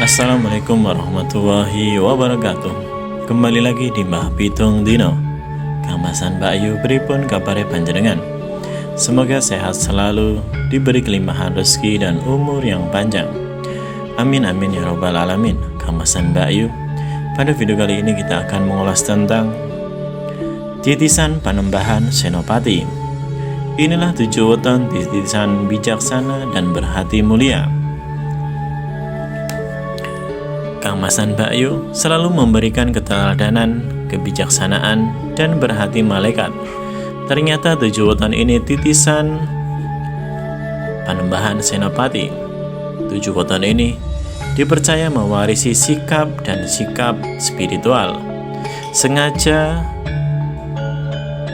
Assalamualaikum warahmatullahi wabarakatuh. Kembali lagi di Mbah Pitung Dino. Kamasan Mbak Ayu pripun kabare panjenengan? Semoga sehat selalu, diberi kelimpahan rezeki dan umur yang panjang. Amin amin ya robbal alamin. Kamasan Mbak Ayu, pada video kali ini kita akan mengulas tentang titisan Panembahan Senopati. Inilah 7 weton titisan bijaksana dan berhati mulia. Kang Masan Mbak Ayu selalu memberikan keteladanan, kebijaksanaan, dan berhati malaikat. Ternyata 7 weton ini titisan Panembahan Senopati. 7 weton ini dipercaya mewarisi sikap dan sikap spiritual. Sengaja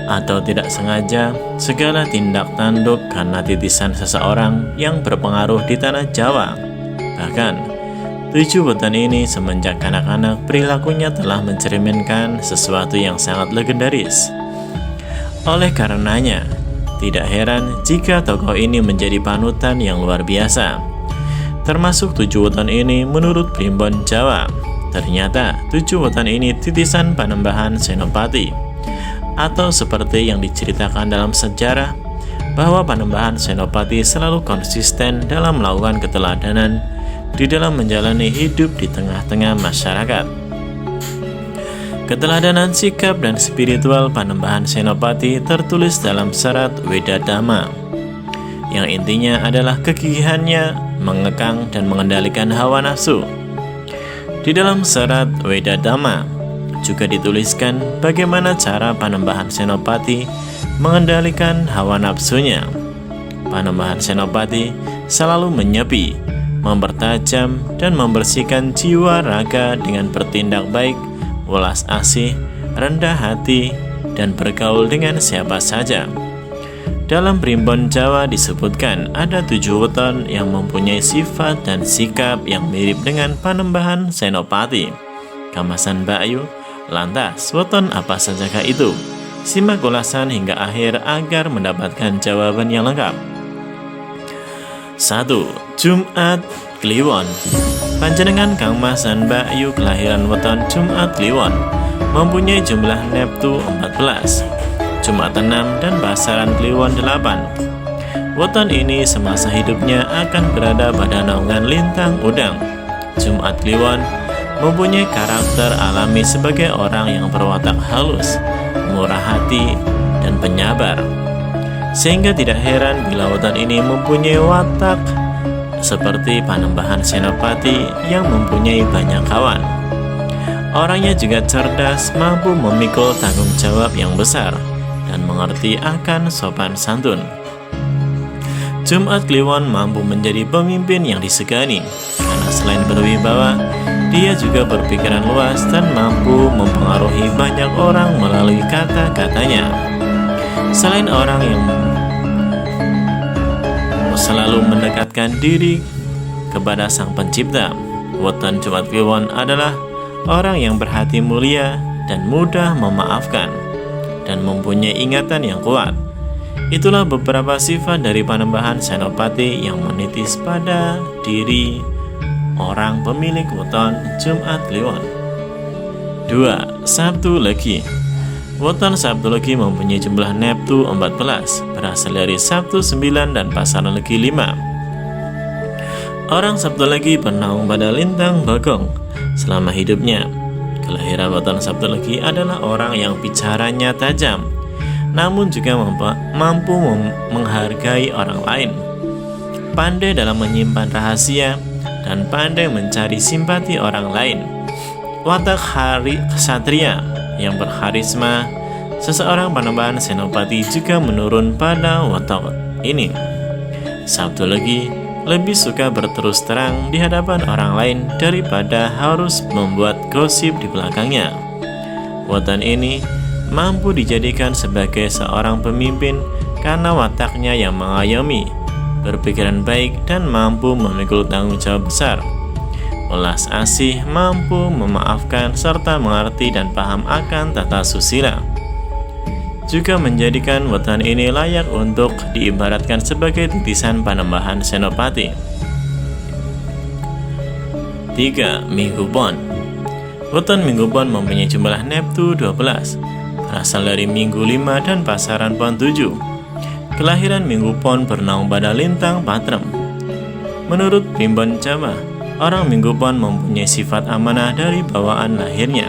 atau tidak sengaja, segala tindak tanduk karena titisan seseorang yang berpengaruh di tanah Jawa. Bahkan 7 weton ini semenjak kanak-kanak perilakunya telah mencerminkan sesuatu yang sangat legendaris. Oleh karenanya, tidak heran jika tokoh ini menjadi panutan yang luar biasa. Termasuk 7 weton ini menurut Primbon Jawa. Ternyata 7 weton ini titisan Panembahan Senopati. Atau seperti yang diceritakan dalam sejarah, bahwa Panembahan Senopati selalu konsisten dalam melakukan keteladanan di dalam menjalani hidup di tengah-tengah masyarakat. Keteladanan sikap dan spiritual Panembahan Senopati tertulis dalam serat Wedadama, yang intinya adalah kegigihannya mengekang dan mengendalikan hawa nafsu. Di dalam serat Wedadama juga dituliskan bagaimana cara Panembahan Senopati mengendalikan hawa nafsunya. Panembahan Senopati selalu menyepi, mempertajam, dan membersihkan jiwa raga dengan bertindak baik, welas asih, rendah hati, dan bergaul dengan siapa saja. Dalam Primbon Jawa disebutkan ada 7 weton yang mempunyai sifat dan sikap yang mirip dengan Panembahan Senopati. Kamasan Mbak Ayu, lantas weton apa sajakah itu? Simak ulasan hingga akhir agar mendapatkan jawaban yang lengkap. 1. Jumat Kliwon. Panjenengan Kang Mas dan Mbak Ayu kelahiran weton Jumat Kliwon, mempunyai jumlah neptu 14, Jumat 6, dan pasaran Kliwon 8. Weton ini semasa hidupnya akan berada pada naungan lintang udang. Jumat Kliwon mempunyai karakter alami sebagai orang yang berwatak halus, murah hati, dan penyabar. Sehingga tidak heran bila weton ini mempunyai watak seperti Panembahan Senopati yang mempunyai banyak kawan. Orangnya juga cerdas, mampu memikul tanggung jawab yang besar, dan mengerti akan sopan santun. Jumat Kliwon mampu menjadi pemimpin yang disegani, karena selain berwibawa, dia juga berpikiran luas dan mampu mempengaruhi banyak orang melalui kata-katanya. Selain orang yang selalu mendekatkan diri kepada Sang Pencipta, weton Jumat Kliwon adalah orang yang berhati mulia dan mudah memaafkan, dan mempunyai ingatan yang kuat. Itulah beberapa sifat dari Panembahan Senopati yang menitis pada diri orang pemilik weton Jumat Kliwon. 2. Sabtu Legi. Weton Sabtu Legi mempunyai jumlah neptu 14, berasal dari Sabtu 9 dan pasaran Legi 5. Orang Sabtu Legi bernaung pada lintang Bagong selama hidupnya. Kelahiran weton Sabtu Legi adalah orang yang bicaranya tajam, namun juga mampu menghargai orang lain, pandai dalam menyimpan rahasia, dan pandai mencari simpati orang lain. Watak ksatria yang berkarisma seseorang Panembahan Senopati juga menurun pada watak ini. Sabtu Legi lebih suka berterus terang di hadapan orang lain daripada harus membuat gosip di belakangnya. Weton ini mampu dijadikan sebagai seorang pemimpin karena wataknya yang mengayomi, berpikiran baik, dan mampu memikul tanggung jawab besar. Welas asih, mampu memaafkan, serta mengerti dan paham akan tata susila. Juga menjadikan weton ini layak untuk diibaratkan sebagai titisan Panembahan Senopati. 3. Minggu Pon. Weton Minggu Pon mempunyai jumlah neptu 12, berasal dari Minggu 5 dan pasaran Pon 7. Kelahiran Minggu Pon bernaung pada lintang Patrem. Menurut Primbon Jawa, orang Minggu Pon mempunyai sifat amanah dari bawaan lahirnya.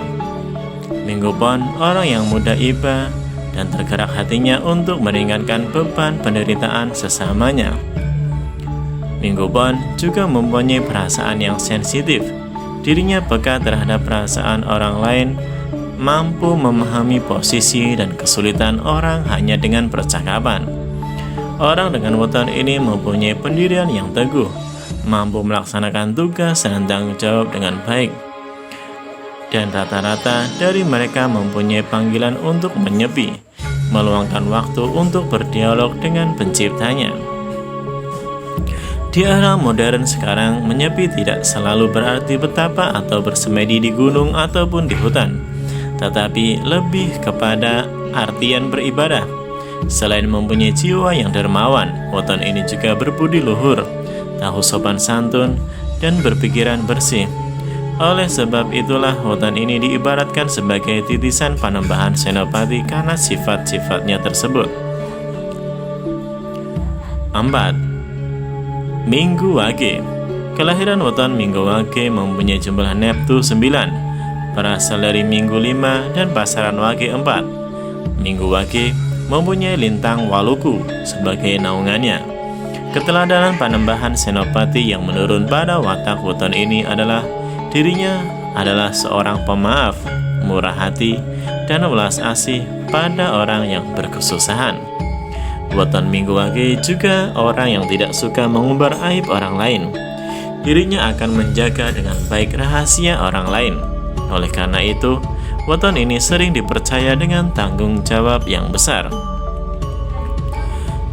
Minggu Pon orang yang mudah iba dan tergerak hatinya untuk meringankan beban penderitaan sesamanya. Minggu Pon juga mempunyai perasaan yang sensitif. Dirinya peka terhadap perasaan orang lain, mampu memahami posisi dan kesulitan orang hanya dengan percakapan. Orang dengan weton ini mempunyai pendirian yang teguh, mampu melaksanakan tugas dan tanggung jawab dengan baik. Dan rata-rata dari mereka mempunyai panggilan untuk menyepi, meluangkan waktu untuk berdialog dengan penciptanya. Di era modern sekarang, menyepi tidak selalu berarti betapa atau bersemedi di gunung ataupun di hutan, tetapi lebih kepada artian beribadah. Selain mempunyai jiwa yang dermawan, weton ini juga berbudi luhur, tahu sopan santun, dan berpikiran bersih. Oleh sebab itulah weton ini diibaratkan sebagai titisan Panembahan Senopati karena sifat-sifatnya tersebut. 4. Minggu Wage. Kelahiran weton Minggu Wage mempunyai jumlah neptu 9, berasal dari Minggu 5 dan pasaran Wage 4. Minggu Wage mempunyai lintang Waluku sebagai naungannya. Keteladanan Panembahan Senopati yang menurun pada watak weton ini adalah dirinya adalah seorang pemaaf, murah hati, dan welas asih pada orang yang berkesusahan. Weton Minggu Wage juga orang yang tidak suka mengumbar aib orang lain. Dirinya akan menjaga dengan baik rahasia orang lain. Oleh karena itu, weton ini sering dipercaya dengan tanggung jawab yang besar.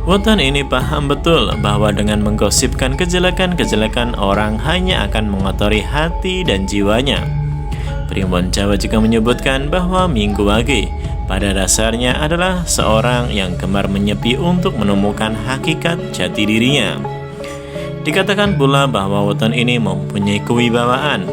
Weton ini paham betul bahwa dengan menggosipkan kejelekan-kejelekan orang hanya akan mengotori hati dan jiwanya. Primbon Jawa juga menyebutkan bahwa Minggu Wage pada dasarnya adalah seorang yang gemar menyepi untuk menemukan hakikat jati dirinya. Dikatakan pula bahwa weton ini mempunyai kewibawaan,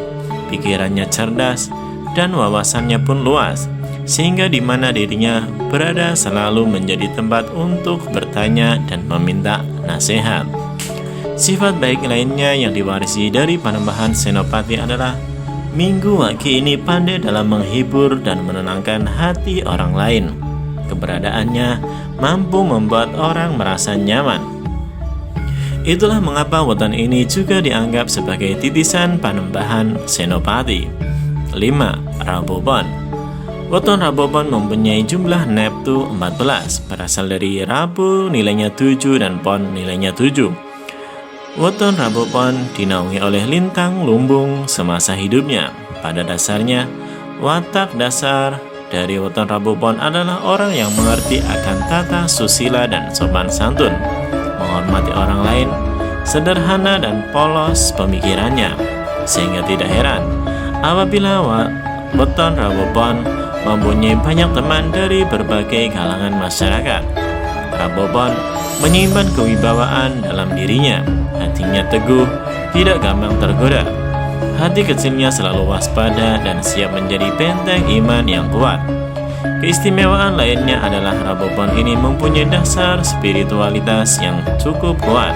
pikirannya cerdas, dan wawasannya pun luas, sehingga di mana dirinya berada selalu menjadi tempat untuk bertanya dan meminta nasihat. Sifat baik lainnya yang diwarisi dari Panembahan Senopati adalah Minggu Wage ini pandai dalam menghibur dan menenangkan hati orang lain. Keberadaannya mampu membuat orang merasa nyaman. Itulah mengapa weton ini juga dianggap sebagai titisan Panembahan Senopati. 5. Rabu Pon. Weton Rabu Pon mempunyai jumlah neptu 14, berasal dari Rabu nilainya 7 dan Pon nilainya 7. Weton Rabu Pon dinaungi oleh lintang lumbung semasa hidupnya. Pada dasarnya, watak dasar dari weton Rabu Pon adalah orang yang mengerti akan tata susila dan sopan santun, menghormati orang lain, sederhana dan polos pemikirannya, sehingga tidak heran apabila weton Rabu Pon mempunyai banyak teman dari berbagai kalangan masyarakat. Rabu Pon menyimpan kewibawaan dalam dirinya. Hatinya teguh, tidak gampang tergoda. Hati kecilnya selalu waspada dan siap menjadi benteng iman yang kuat. Keistimewaan lainnya adalah Rabu Pon ini mempunyai dasar spiritualitas yang cukup kuat.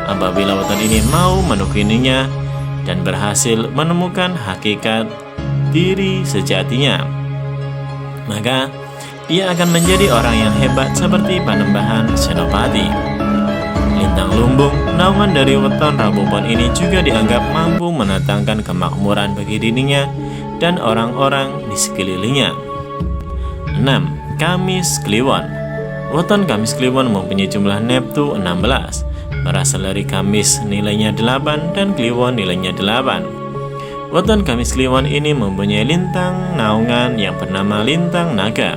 Apabila weton ini mau menekuninya dan berhasil menemukan hakikat diri sejatinya, maka ia akan menjadi orang yang hebat seperti Panembahan Senopati. Lintang lumbung, naungan dari weton Rabu Pon ini juga dianggap mampu mendatangkan kemakmuran bagi dirinya dan orang-orang di sekelilingnya. 6. Kamis Kliwon. Weton Kamis Kliwon mempunyai jumlah neptu 16, berasal dari Kamis nilainya 8 dan Kliwon nilainya 8. Weton Kamis Kliwon ini mempunyai lintang naungan yang bernama lintang naga.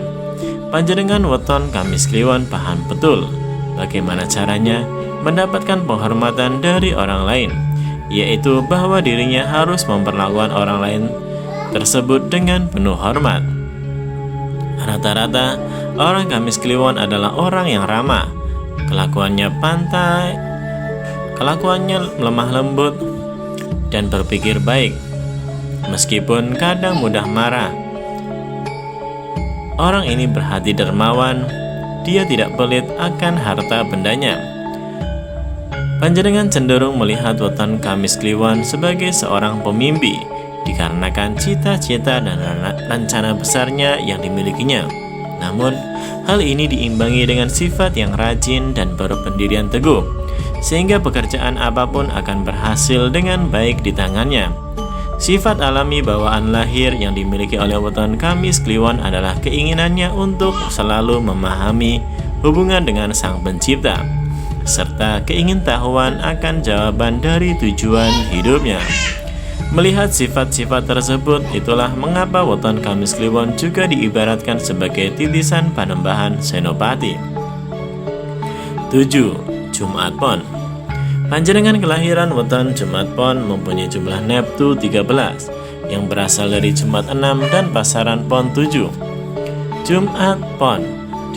Panjenengan weton Kamis Kliwon paham betul bagaimana caranya mendapatkan penghormatan dari orang lain, yaitu bahwa dirinya harus memperlakukan orang lain tersebut dengan penuh hormat. Rata-rata orang Kamis Kliwon adalah orang yang ramah, kelakuannya lemah lembut, dan berpikir baik. meskipun kadang mudah marah. Orang ini berhati dermawan, dia tidak pelit akan harta bendanya. Panjenengan cenderung melihat Weton Kamis Kliwon sebagai seorang pemimpi, dikarenakan cita-cita dan rencana besarnya yang dimilikinya. Namun, hal ini diimbangi dengan sifat yang rajin dan berpendirian teguh, sehingga pekerjaan apapun akan berhasil dengan baik di tangannya. Sifat alami bawaan lahir yang dimiliki oleh Weton Kamis Kliwon adalah keinginannya untuk selalu memahami hubungan dengan Sang Pencipta, serta keingintahuan akan jawaban dari tujuan hidupnya. Melihat sifat-sifat tersebut, itulah mengapa Weton Kamis Kliwon juga diibaratkan sebagai titisan Panembahan Senopati. 7. Jumat Pon. Panjenengan kelahiran Weton Jumat Pon mempunyai jumlah neptu 13 yang berasal dari Jumat 6 dan pasaran Pon 7. Jumat Pon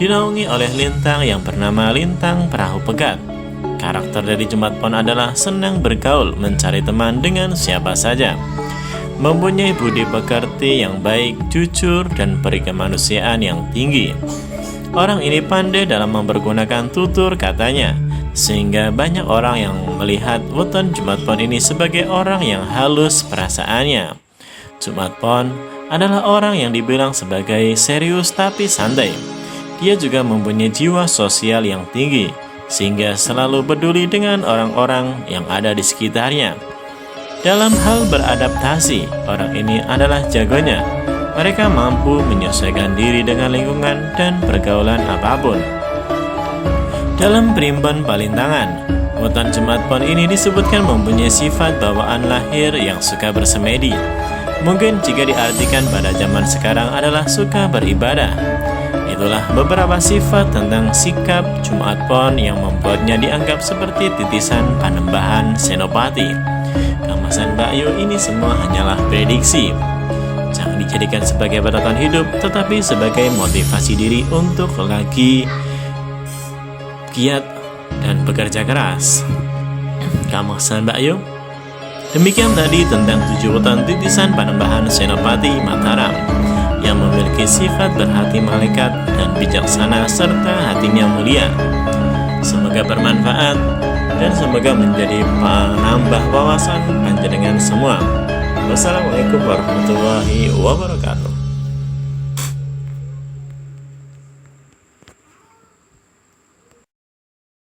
dinaungi oleh lintang yang bernama lintang perahu pegat. Karakter dari Jumat Pon adalah senang bergaul, mencari teman dengan siapa saja, mempunyai budi pekerti yang baik, jujur, dan peri kemanusiaan yang tinggi. Orang ini pandai dalam mempergunakan tutur katanya, sehingga banyak orang yang melihat Weton Jumat Pon ini sebagai orang yang halus perasaannya. Jumat Pon adalah orang yang dibilang sebagai serius tapi santai. Dia juga mempunyai jiwa sosial yang tinggi, sehingga selalu peduli dengan orang-orang yang ada di sekitarnya. Dalam hal beradaptasi, orang ini adalah jagonya. Mereka mampu menyesuaikan diri dengan lingkungan dan pergaulan apapun. Dalam Primbon Palintangan, Weton Jumat Pon ini disebutkan mempunyai sifat bawaan lahir yang suka bersemedi. Mungkin jika diartikan pada zaman sekarang adalah suka beribadah. Itulah beberapa sifat tentang sikap Jumat Pon yang membuatnya dianggap seperti titisan Panembahan Senopati. Kamasan Mbak Yu, ini semua hanyalah prediksi. Jangan dijadikan sebagai patokan hidup, tetapi sebagai motivasi diri untuk lagi giat dan bekerja keras. Kamasan Mbak Yu. Demikian tadi tentang 7 weton titisan Panembahan Senopati Mataram yang memiliki sifat berhati malaikat dan bijaksana serta hatinya mulia. Semoga bermanfaat dan semoga menjadi penambah wawasan panjenengan semua. Wassalamualaikum warahmatullahi wabarakatuh.